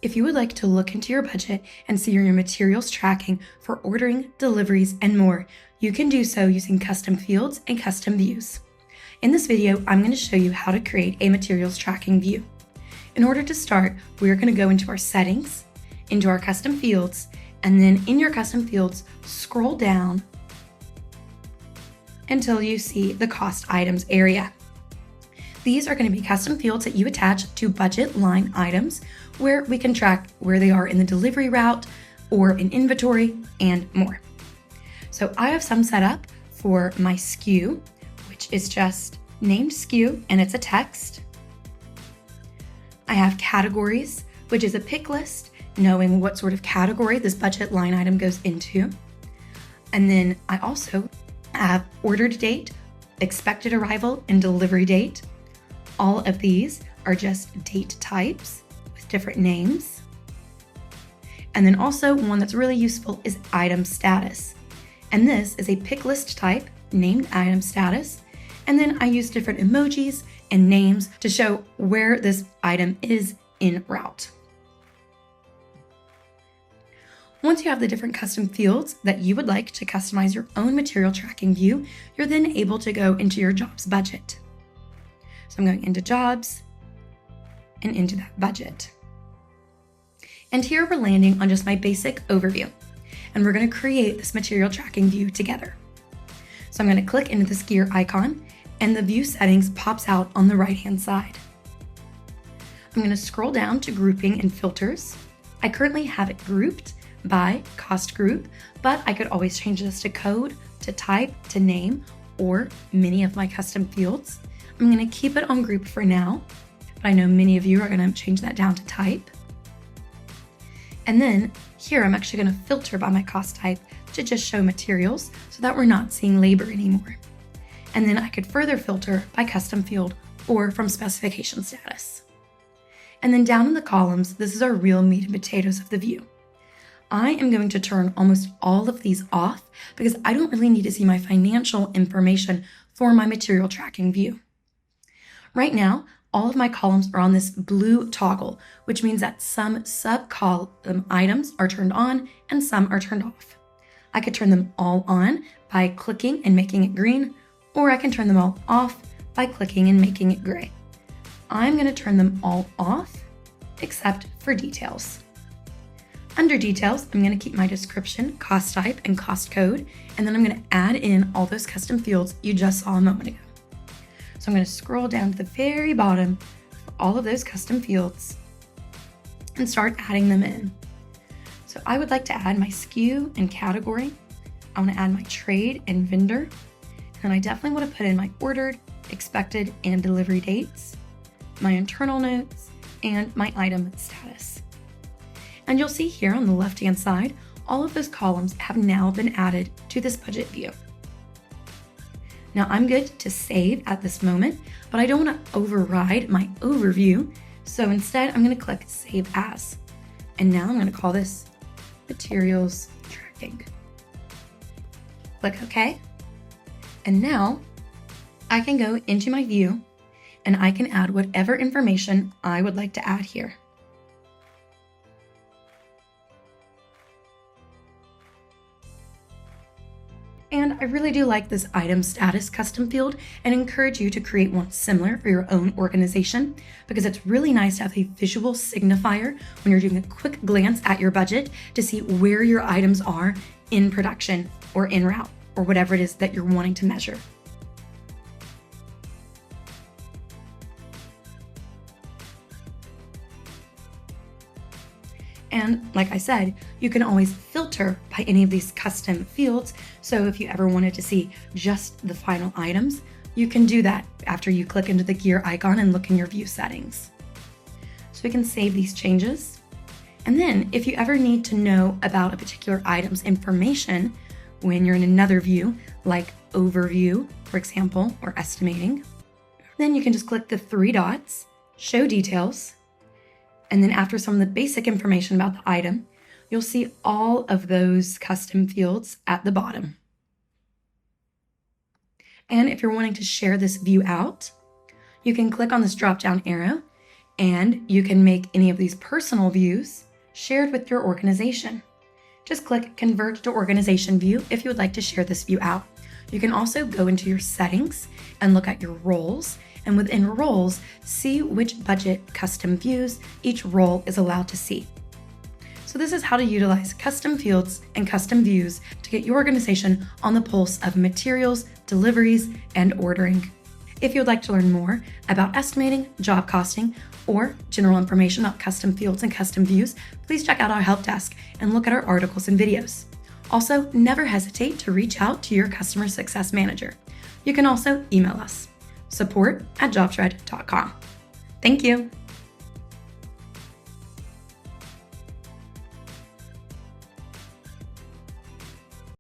If you would like to look into your budget and see your materials tracking for ordering, deliveries, and more, you can do so using custom fields and custom views. In this video, I'm going to show you how to create a materials tracking view. In order to start, we are going to go into our settings, into our custom fields, and then in your custom fields, scroll down until you see the cost items area. These are going to be custom fields that you attach to budget line items where we can track where they are in the delivery route or in inventory and more. So I have some set up for my SKU, which is just named SKU and it's a text. I have categories, which is a pick list, knowing what sort of category this budget line item goes into. And then I also have ordered date, expected arrival, and delivery date. All of these are just date types with different names. And then also one that's really useful is item status. And this is a pick list type named item status. And then I use different emojis and names to show where this item is en route. Once you have the different custom fields that you would like to customize your own material tracking view, you're then able to go into your jobs budget. So I'm going into jobs and into that budget. And here we're landing on just my basic overview. And we're going to create this material tracking view together. So I'm going to click into this gear icon and the view settings pops out on the right-hand side. I'm going to scroll down to grouping and filters. I currently have it grouped by cost group, but I could always change this to code, to type, to name, or many of my custom fields. I'm going to keep it on group for now, but I know many of you are going to change that down to type. And then here I'm actually going to filter by my cost type to just show materials so that we're not seeing labor anymore. And then I could further filter by custom field or from specification status. And then down in the columns, this is our real meat and potatoes of the view. I am going to turn almost all of these off because I don't really need to see my financial information for my material tracking view. Right now, all of my columns are on this blue toggle, which means that some sub-column items are turned on and some are turned off. I could turn them all on by clicking and making it green, or I can turn them all off by clicking and making it gray. I'm going to turn them all off, except for details. Under details, I'm going to keep my description, cost type, and cost code, and then I'm going to add in all those custom fields you just saw a moment ago. So I'm going to scroll down to the very bottom for all of those custom fields and start adding them in. So I would like to add my SKU and category. I want to add my trade and vendor. And I definitely want to put in my ordered, expected, and delivery dates, my internal notes, and my item status. And you'll see here on the left-hand side, all of those columns have now been added to this budget view. Now I'm good to save at this moment, but I don't want to override my overview. So instead, I'm going to click Save As. And now I'm going to call this Materials Tracking. Click OK. And now I can go into my view and I can add whatever information I would like to add here. And I really do like this item status custom field and encourage you to create one similar for your own organization because it's really nice to have a visual signifier when you're doing a quick glance at your budget to see where your items are in production or en route or whatever it is that you're wanting to measure. And like I said, you can always filter by any of these custom fields. So if you ever wanted to see just the final items, you can do that after you click into the gear icon and look in your view settings. So we can save these changes. And then if you ever need to know about a particular item's information when you're in another view, like overview, for example, or estimating, then you can just click the three dots, show details, and then after some of the basic information about the item, you'll see all of those custom fields at the bottom. And if you're wanting to share this view out, you can click on this drop-down arrow And you can make any of these personal views shared with your organization. Just click Convert to Organization View if you would like to share this view out. You can also go into your settings and look at your roles, and within roles, see which budget custom views each role is allowed to see. So this is how to utilize custom fields and custom views to get your organization on the pulse of materials, deliveries, and ordering. If you would like to learn more about estimating, job costing, or general information about custom fields and custom views, please check out our help desk and look at our articles and videos. Also, never hesitate to reach out to your customer success manager. You can also email us, support@jobtread.com. Thank you.